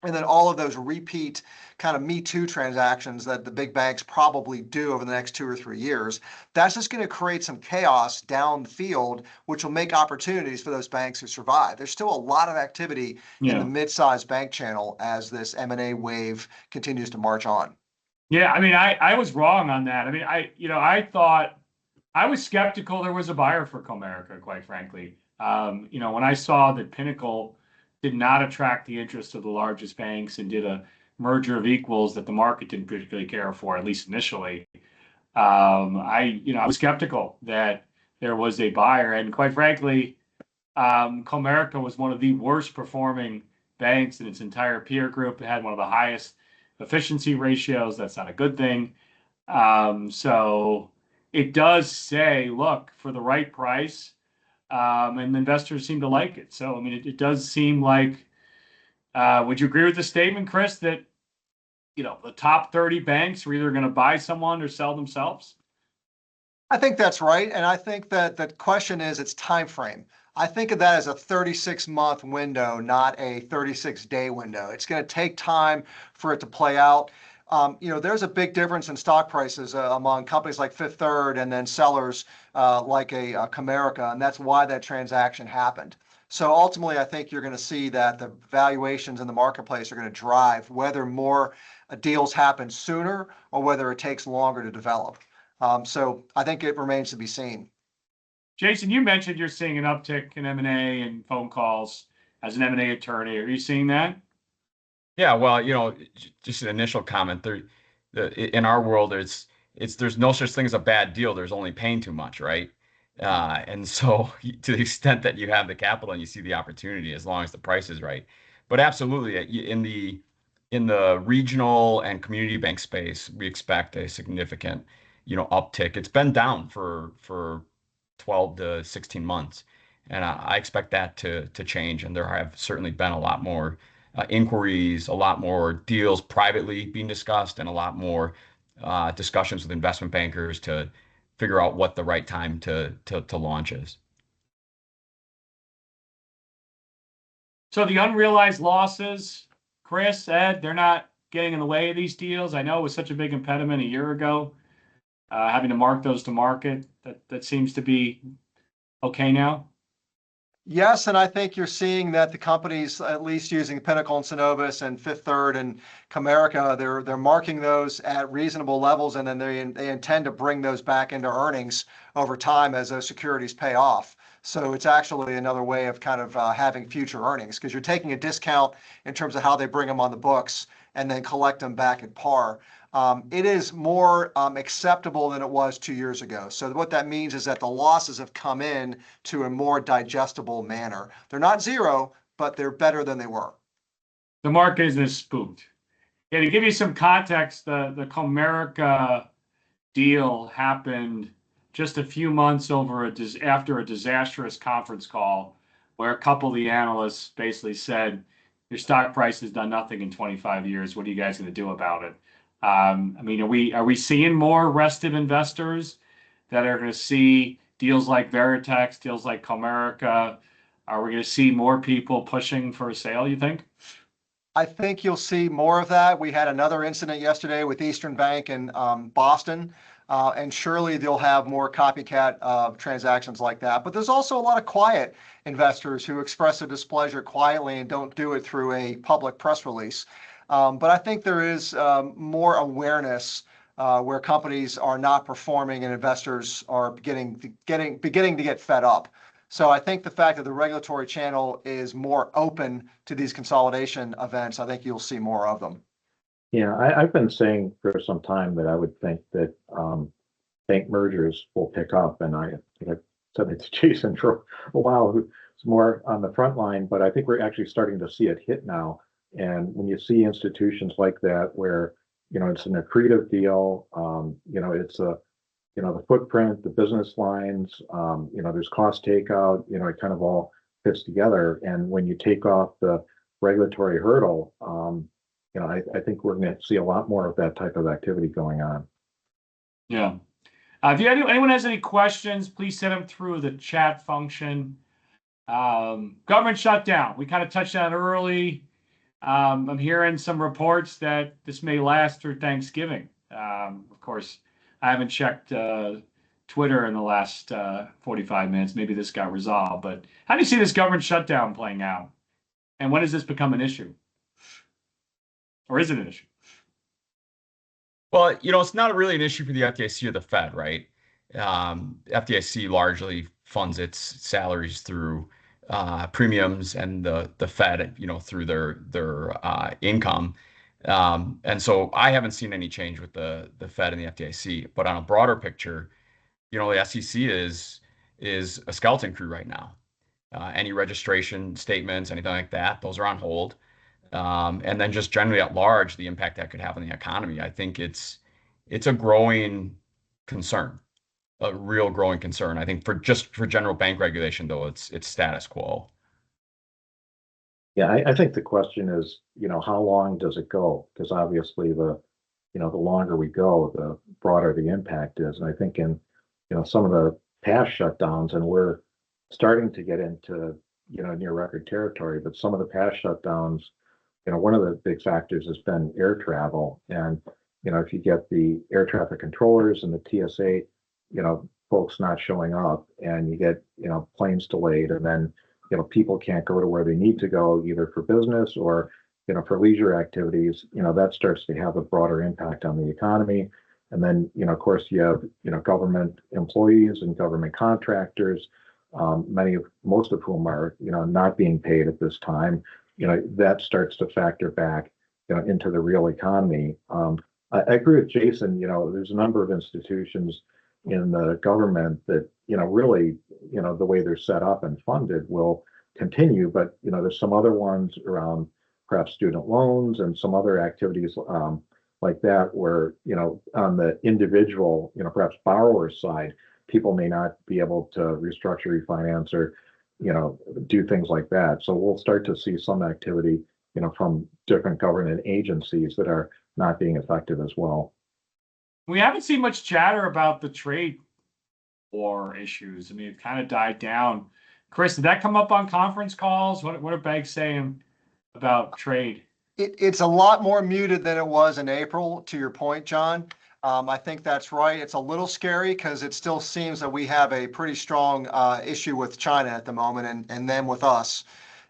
and then all of those repeat kind of Me Too transactions that the big banks probably do over the next 2 or 3 years. That's just going to create some chaos down the field, which will make opportunities for those banks who survive. There's still a lot of activity in the mid-sized bank channel as this M&A wave continues to march on. Yeah, I mean, I was wrong on that. I mean, I thought I was skeptical there was a buyer for Comerica, quite frankly. When I saw that Pinnacle did not attract the interest of the largest banks and did a merger of equals that the market didn't particularly care for, at least initially, I was skeptical that there was a buyer. And quite frankly, Comerica was one of the worst performing banks in its entire peer group. It had one of the highest efficiency ratios. That's not a good thing. So it does say, look, for the right price, and investors seem to like it. So, I mean, it does seem like, would you agree with the statement, Chris, that, the top 30 banks are either going to buy someone or sell themselves? I think that's right. And I think that the question is its time frame. I think of that as a 36-month window, not a 36-day window. It's going to take time for it to play out. There's a big difference in stock prices among companies like Fifth Third and then sellers like a Comerica, and that's why that transaction happened. So ultimately, I think you're going to see that the valuations in the marketplace are going to drive whether more deals happen sooner or whether it takes longer to develop. So I think it remains to be seen. Jason, you mentioned you're seeing an uptick in M&A and phone calls as an M&A attorney. Are you seeing that? Yeah, well, just an initial comment there. In our world, there's no such thing as a bad deal. There's only paying too much, right? And so, to the extent that you have the capital and you see the opportunity, as long as the price is right. But absolutely, in the regional and community bank space, we expect a significant, uptick. It's been down for 12 to 16 months, and I expect that to change. And there have certainly been a lot more inquiries, a lot more deals privately being discussed, and a lot more discussions with investment bankers to figure out what the right time to launch is. So the unrealized losses, Chris, Ed, they're not getting in the way of these deals. I know it was such a big impediment a year ago, having to mark those to market. That seems to be okay now. Yes, and I think you're seeing that the companies, at least using Pinnacle and Synovus and Fifth Third and Comerica, they're marking those at reasonable levels, and then they intend to bring those back into earnings over time as those securities pay off. So it's actually another way of kind of having future earnings, because you're taking a discount in terms of how they bring them on the books and then collect them back at par. It is more acceptable than it was 2 years ago. So what that means is that the losses have come in to a more digestible manner. They're not zero, but they're better than they were. The market isn't spooked. Yeah, to give you some context, the Comerica deal happened just a few months after a disastrous conference call where a couple of the analysts basically said, your stock price has done nothing in 25 years. What are you guys going to do about it? Are we seeing more restive investors that are going to see deals like Veritex, deals like Comerica? Are we going to see more people pushing for a sale, you think? I think you'll see more of that. We had another incident yesterday with Eastern Bank in Boston, and surely they'll have more copycat transactions like that. But there's also a lot of quiet investors who express their displeasure quietly and don't do it through a public press release. But I think there is more awareness where companies are not performing and investors are beginning to get fed up. So I think the fact that the regulatory channel is more open to these consolidation events, I think you'll see more of them. Yeah, I've been saying for some time that I would think that bank mergers will pick up, and I think I've said it to Jason for a while, who's more on the front line, but I think we're actually starting to see it hit now. And when you see institutions like that, where it's an accretive deal, it's the footprint, the business lines, there's cost takeout, it kind of all fits together. And when you take off the regulatory hurdle, I think we're going to see a lot more of that type of activity going on. Yeah. If anyone has any questions, please send them through the chat function. Government shutdown. We kind of touched on it early. I'm hearing some reports that this may last through Thanksgiving. Of course, I haven't checked Twitter in the last 45 minutes. Maybe this got resolved. But how do you see this government shutdown playing out? And when does this become an issue? Or is it an issue? Well, it's not really an issue for the FDIC or the Fed, right? FDIC largely funds its salaries through premiums, and the Fed, through their income. And so I haven't seen any change with the Fed and the FDIC. But on a broader picture, the SEC is a skeleton crew right now. Any registration statements, anything like that, those are on hold. And then just generally at large, the impact that could have on the economy, I think it's a growing concern, a real growing concern. I think for general bank regulation, though, it's status quo. Yeah, I think the question is, how long does it go? Because obviously the longer we go, the broader the impact is. And I think in, some of the past shutdowns, and we're starting to get into, near record territory, but some of the past shutdowns, one of the big factors has been air travel. And, if you get the air traffic controllers and the TSA, folks not showing up, and you get, planes delayed, and then, people can't go to where they need to go, either for business or, for leisure activities, that starts to have a broader impact on the economy. And then, of course, you have, government employees and government contractors, most of whom are, not being paid at this time. That starts to factor back, into the real economy. I agree with Jason. There's a number of institutions in the government that, really, the way they're set up and funded will continue, but, there's some other ones around perhaps student loans and some other activities like that where, on the individual, perhaps borrower side, people may not be able to restructure, refinance, or, do things like that. So we'll start to see some activity, from different government agencies that are not being effective as well. We haven't seen much chatter about the trade war issues. I mean, it kind of died down. Chris, did that come up on conference calls? What are banks saying about trade? It's a lot more muted than it was in April, to your point, John. I think that's right. It's a little scary because it still seems that we have a pretty strong issue with China at the moment, and then with us.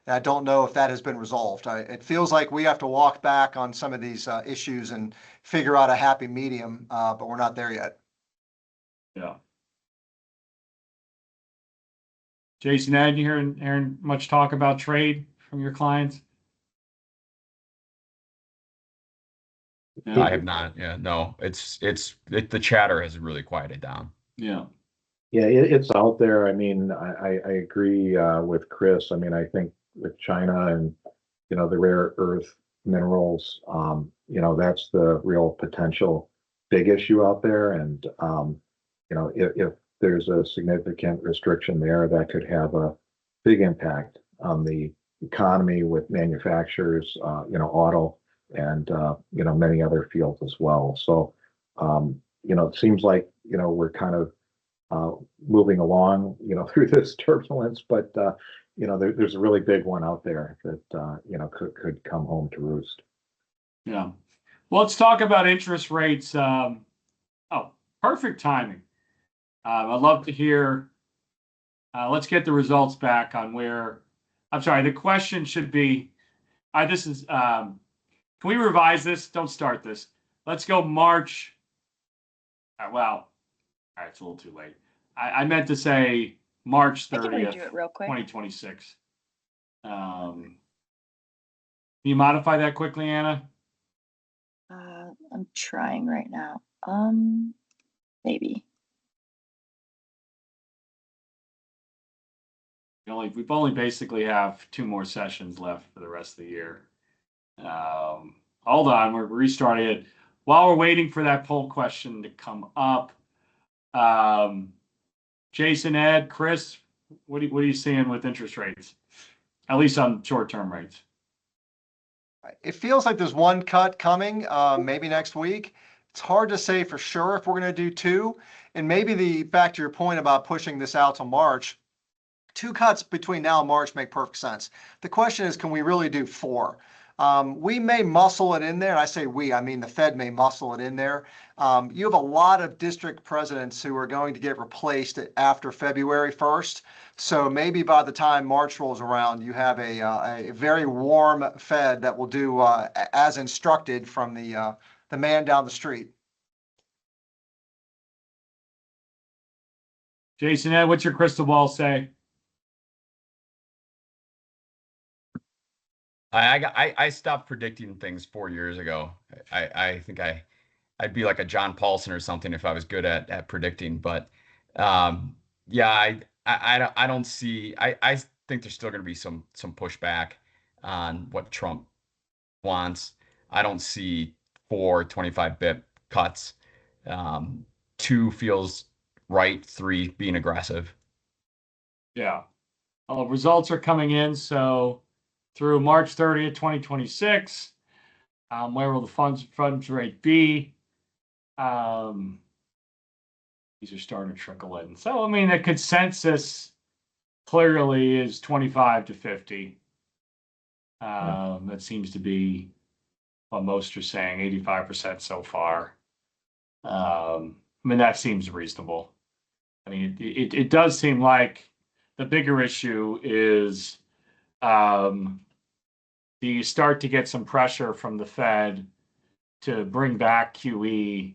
And I don't know if that has been resolved. It feels like we have to walk back on some of these issues and figure out a happy medium, but we're not there yet. Yeah. Jason, Ed, you hearing much talk about trade from your clients? I have not. Yeah, no, the chatter has really quieted down. Yeah. Yeah, it's out there. I mean, I agree with Chris. I mean, I think with China and, the rare earth minerals, that's the real potential big issue out there. And, if there's a significant restriction there, that could have a big impact on the economy with manufacturers, auto, and, many other fields as well. So, it seems like, we're kind of moving along, through this turbulence, but, there's a really big one out there that, could come home to roost. Yeah. Well, let's talk about interest rates. Perfect timing. I'd love to hear, let's get the results back on where, I'm sorry, the question should be, can we revise this? Don't start this. Let's go March. All right, it's a little too late. I meant to say March 30th, 2026. Can you modify that quickly, Anna? I'm trying right now. Maybe. We've only basically have 2 more sessions left for the rest of the year. Hold on, we're restarting it. While we're waiting for that poll question to come up, Jason, Ed, Chris, what are you seeing with interest rates, at least on short-term rates? It feels like there's one cut coming, maybe next week. It's hard to say for sure if we're going to do 2. And maybe back to your point about pushing this out to March, 2 cuts between now and March make perfect sense. The question is, can we really do 4? We may muscle it in there. And I say we, I mean the Fed may muscle it in there. You have a lot of district presidents who are going to get replaced after February 1st. So maybe by the time March rolls around, you have a very warm Fed that will do as instructed from the man down the street. Jason, Ed, what's your crystal ball say? I stopped predicting things 4 years ago. I think I'd be like a John Paulson or something if I was good at predicting. But yeah, I don't see. I think there's still going to be some pushback on what Trump wants. I don't see 4 25 bip cuts. Two feels right. Three being aggressive. Yeah. Results are coming in. So through March 30th, 2026, where will the funds rate be? These are starting to trickle in. So, I mean, the consensus clearly is 25 to 50. That seems to be what most are saying, 85% so far. I mean, that seems reasonable. I mean, it does seem like the bigger issue is do you start to get some pressure from the Fed to bring back QE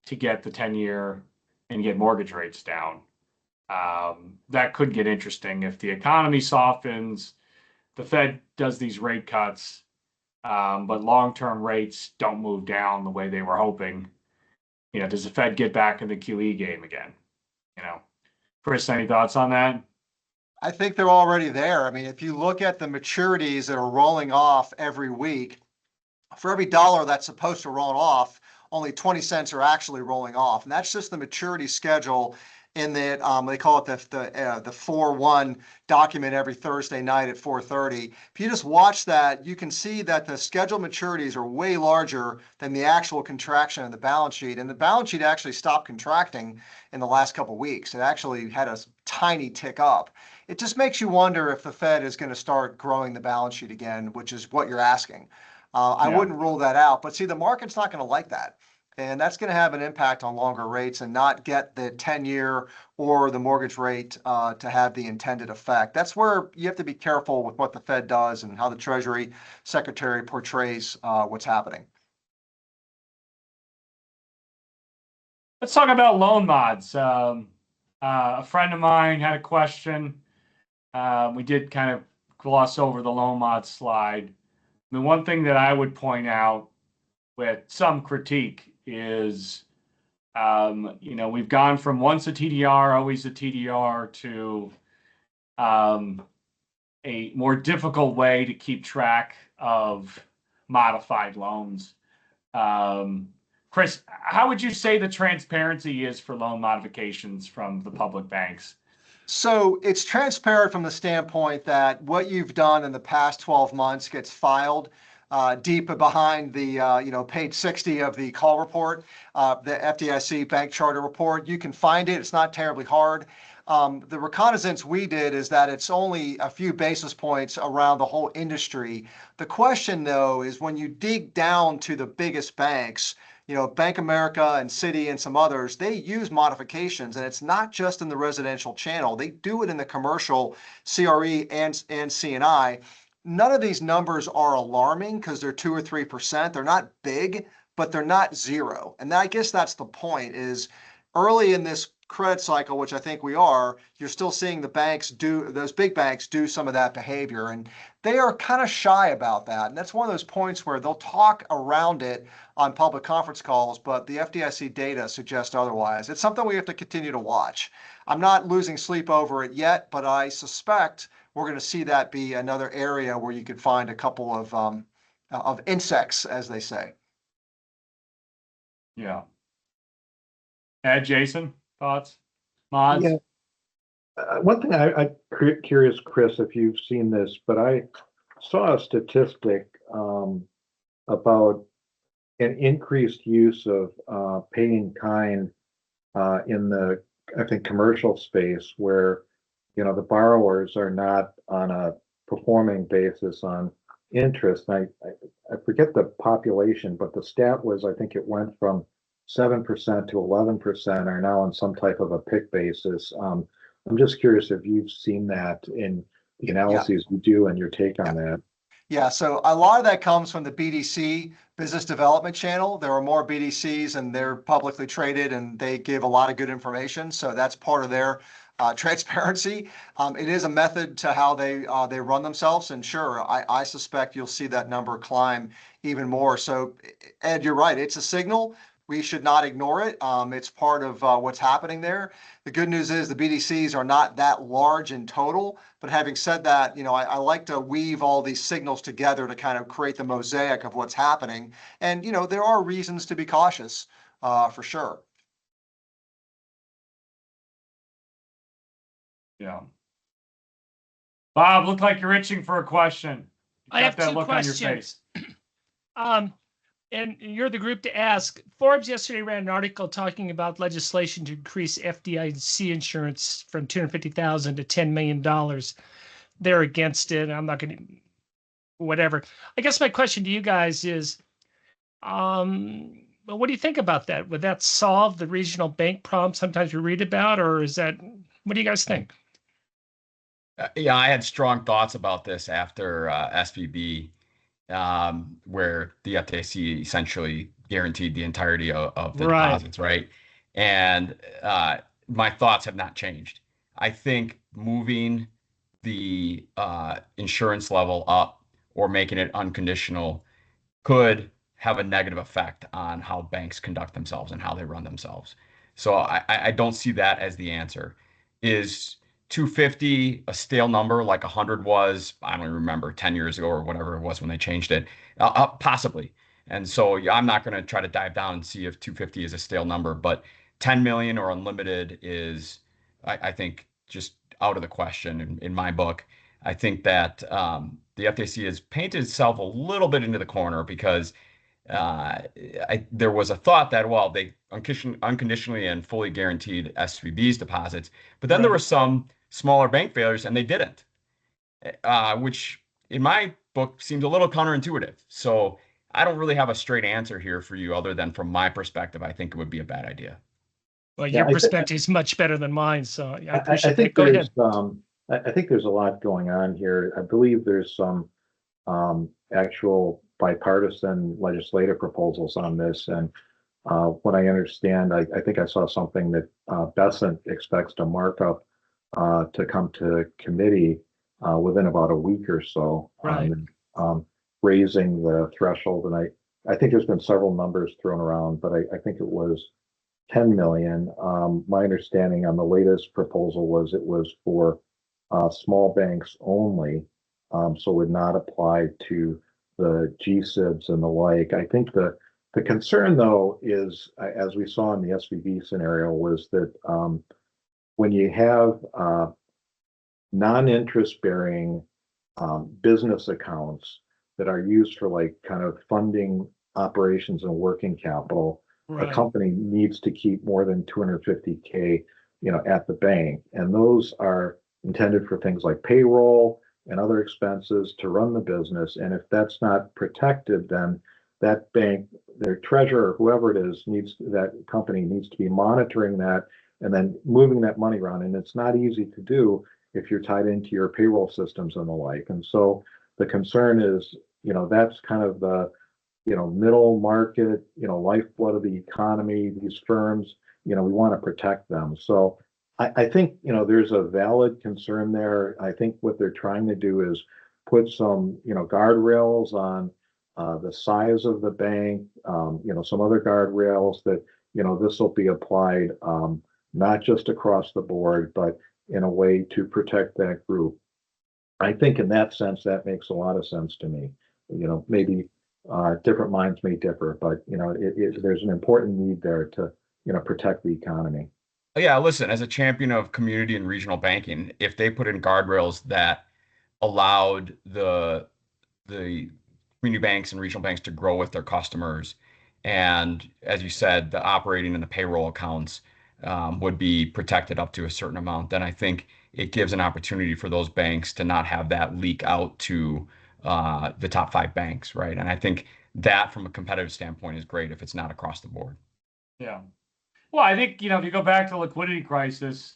to get the 10-year and get mortgage rates down? That could get interesting if the economy softens, the Fed does these rate cuts, but long-term rates don't move down the way they were hoping. You know, does the Fed get back in the QE game again? You know, Chris, any thoughts on that? I think they're already there. I mean, if you look at the maturities that are rolling off every week, for every dollar that's supposed to roll off, only 20 cents are actually rolling off. And that's just the maturity schedule in that they call it the 4-1 document every Thursday night at 4:30. If you just watch that, you can see that the scheduled maturities are way larger than the actual contraction in the balance sheet. And the balance sheet actually stopped contracting in the last couple of weeks. It actually had a tiny tick up. It just makes you wonder if the Fed is going to start growing the balance sheet again, which is what you're asking. I wouldn't rule that out, but see, the market's not going to like that. And that's going to have an impact on longer rates and not get the 10-year or the mortgage rate to have the intended effect. That's where you have to be careful with what the Fed does and how the Treasury Secretary portrays what's happening. Let's talk about loan mods. A friend of mine had a question. We did kind of gloss over the loan mod slide. I mean, one thing that I would point out with some critique is, you know, we've gone from once a TDR, always a TDR, to a more difficult way to keep track of modified loans. Chris, how would you say the transparency is for loan modifications from the public banks? So it's transparent from the standpoint that what you've done in the past 12 months gets filed deep behind the page 60 of the call report, the FDIC bank charter report. You can find it. It's not terribly hard. The reconnaissance we did is that it's only a few basis points around the whole industry. The question, though, is when you dig down to the biggest banks, you know, Bank America and Citi and some others, they use modifications, and it's not just in the residential channel. They do it in the commercial CRE and C&I. None of these numbers are alarming because they're 2 or 3%. They're not big, but they're not zero. And I guess that's the point is early in this credit cycle, which I think we are, you're still seeing the banks do, those big banks do some of that behavior. And they are kind of shy about that. And that's one of those points where they'll talk around it on public conference calls, but the FDIC data suggests otherwise. It's something we have to continue to watch. I'm not losing sleep over it yet, but I suspect we're going to see that be another area where you could find a couple of insects, as they say. Yeah. Ed, Jason, thoughts? Mods? Yeah. One thing I'm curious, Chris, if you've seen this, but I saw a statistic about an increased use of pay in kind in the, I think, commercial space where, you know, the borrowers are not on a performing basis on interest. And I forget the population, but the stat was, I think it went from 7% to 11% are now on some type of a PIK basis. I'm just curious if you've seen that in the analyses you do and your take on that. Yeah, so a lot of that comes from the BDC business development channel. There are more BDCs and they're publicly traded and they give a lot of good information. So that's part of their transparency. It is a method to how they run themselves, and sure, I suspect you'll see that number climb even more. So, Ed, you're right. It's a signal. We should not ignore it. It's part of what's happening there. The good news is the BDCs are not that large in total. But having said that, I like to weave all these signals together to kind of create the mosaic of what's happening. And, there are reasons to be cautious for sure. Yeah. Bob, look like you're itching for a question. I have that two look questions. on your face. And you're the group to ask. Forbes yesterday ran an article talking about legislation to increase FDIC insurance from $250,000 to $10 million. They're against it. I'm not going to, whatever. I guess my question to you guys is, what do you think about that? Would that solve the regional bank problem sometimes we read about, or is that, what do you guys think? Yeah, I had strong thoughts about this after SVB, where the FDIC essentially guaranteed the entirety of the deposits, right? And my thoughts have not changed. I think moving the insurance level up or making it unconditional could have a negative effect on how banks conduct themselves and how they run themselves. So I don't see that as the answer. Is 250 a stale number like 100 was, I don't even remember, 10 years ago or whatever it was when they changed it? Possibly. And so I'm not going to try to dive down and see if 250 is a stale number, but 10 million or unlimited is, I think, just out of the question in my book. I think that the FDIC has painted itself a little bit into the corner because there was a thought that, well, they unconditionally and fully guaranteed SVB's deposits, but then there were some smaller bank failures and they didn't, which in my book seems a little counterintuitive. So I don't really have a straight answer here for you other than from my perspective, I think it would be a bad idea. Well, your perspective is much better than mine, so I appreciate that. Go ahead. I think there's a lot going on here. I believe there's some actual bipartisan legislative proposals on this. And what I understand, I think I saw something that Besant expects to mark up to come to committee within about a week or so, raising the threshold. And I think there's been several numbers thrown around, but I think it was 10 million. My understanding on the latest proposal was it was for small banks only, so would not apply to the GSIBs and the like. I think the concern, though, is, as we saw in the SVB scenario, was that when you have non-interest bearing business accounts that are used for like kind of funding operations and working capital, a company needs to keep more than 250K, at the bank, and those are intended for things like payroll and other expenses to run the business. And if that's not protected, then that bank, their treasurer, whoever it is, that company needs to be monitoring that and then moving that money around. And it's not easy to do if you're tied into your payroll systems and the like. And so the concern is, that's kind of the, middle market, lifeblood of the economy, these firms, we want to protect them. So I think, there's a valid concern there. I think what they're trying to do is put some, guardrails on the size of the bank, some other guardrails that, this will be applied not just across the board, but in a way to protect that group. I think in that sense, that makes a lot of sense to me. Maybe different minds may differ, but, there's an important need there to, protect the economy. Yeah, listen, as a champion of community and regional banking, if they put in guardrails that allowed the community banks and regional banks to grow with their customers, and as you said, the operating and the payroll accounts would be protected up to a certain amount, then I think it gives an opportunity for those banks to not have that leak out to the top 5 banks, right? And I think that from a competitive standpoint is great if it's not across the board. Yeah. Well, I think, if you go back to the liquidity crisis,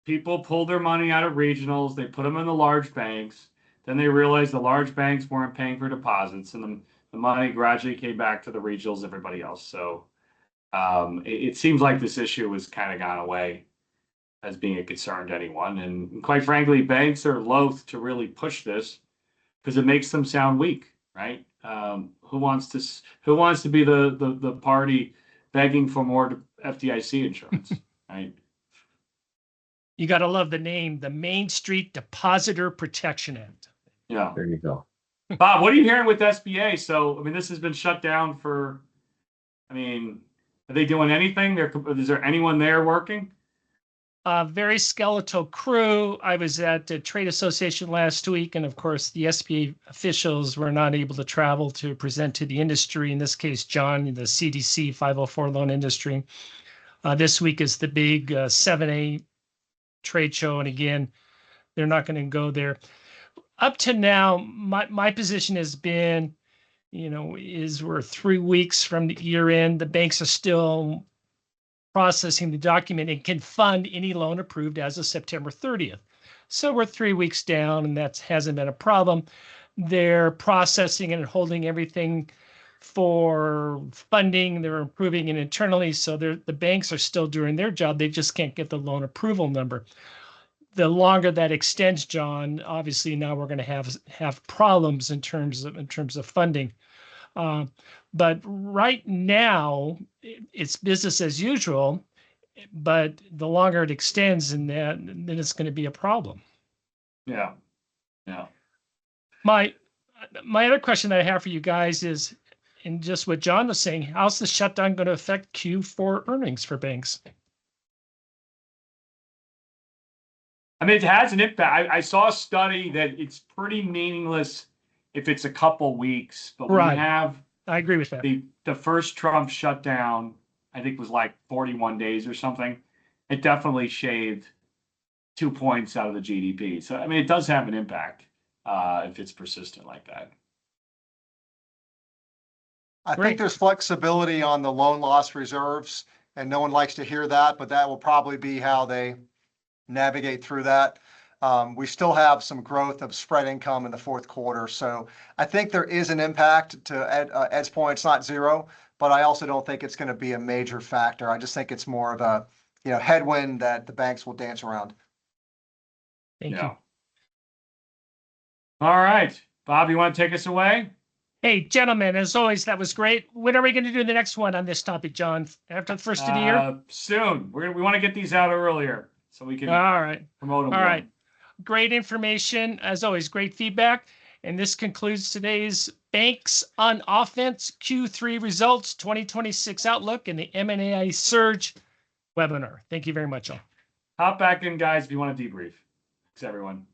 people pulled their money out of regionals, they put them in the large banks, then they realized the large banks weren't paying for deposits, and the money gradually came back to the regionals, everybody else. So it seems like this issue has kind of gone away. as being a concern to anyone. And quite frankly, banks are loath to really push this because it makes them sound weak, right? Who wants to be the party begging for more FDIC insurance, right? You got to love the name, the Main Street Depositor Protection Act. Yeah. There you go. Bob, what are you hearing with SBA? So, I mean, this has been shut down for, I mean, are they doing anything? Is there anyone there working? Very skeletal crew. I was at the trade association last week, and of course, the SBA officials were not able to travel to present to the industry. In this case, John, the CDC 504 loan industry. This week is the big 7A trade show, and again, they're not going to go there. Up to now, my position has been, we're 3 weeks from the year end. The banks are still processing the document and can fund any loan approved as of September 30th. So we're 3 weeks down, and that hasn't been a problem. They're processing and holding everything for funding. They're improving it internally. So the banks are still doing their job. They just can't get the loan approval number. The longer that extends, John, obviously now we're going to have problems in terms of funding. But right now, it's business as usual. But the longer it extends, then it's going to be a problem. Yeah, yeah. My other question that I have for you guys is, and just what John was saying, how's the shutdown going to affect Q4 earnings for banks? I mean, it has an impact. I saw a study that it's pretty meaningless if it's a couple weeks, but when you have I agree with that. The first Trump shutdown, I think was like 41 days or something. It definitely shaved 2 points out of the GDP. So, I mean, it does have an impact if it's persistent like that. I think there's flexibility on the loan loss reserves, and no one likes to hear that, but that will probably be how they navigate through that. We still have some growth of spread income in the fourth quarter. So I think there is an impact to Ed's point. It's not zero, but I also don't think it's going to be a major factor. I just think it's more of a headwind that the banks will dance around. Thank you. All right. Bob, you want to take us away? Hey, gentlemen, as always, that was great. When are we going to do the next one on this topic, John? After the first of the year? Soon. We want to get these out earlier so we can promote them. All right. Great information. As always, great feedback. And this concludes today's Banks on Offense Q3 Results 2026 Outlook and the M&A Surge webinar. Thank you very much, all. Hop back in, guys, if you want to debrief. Thanks, everyone.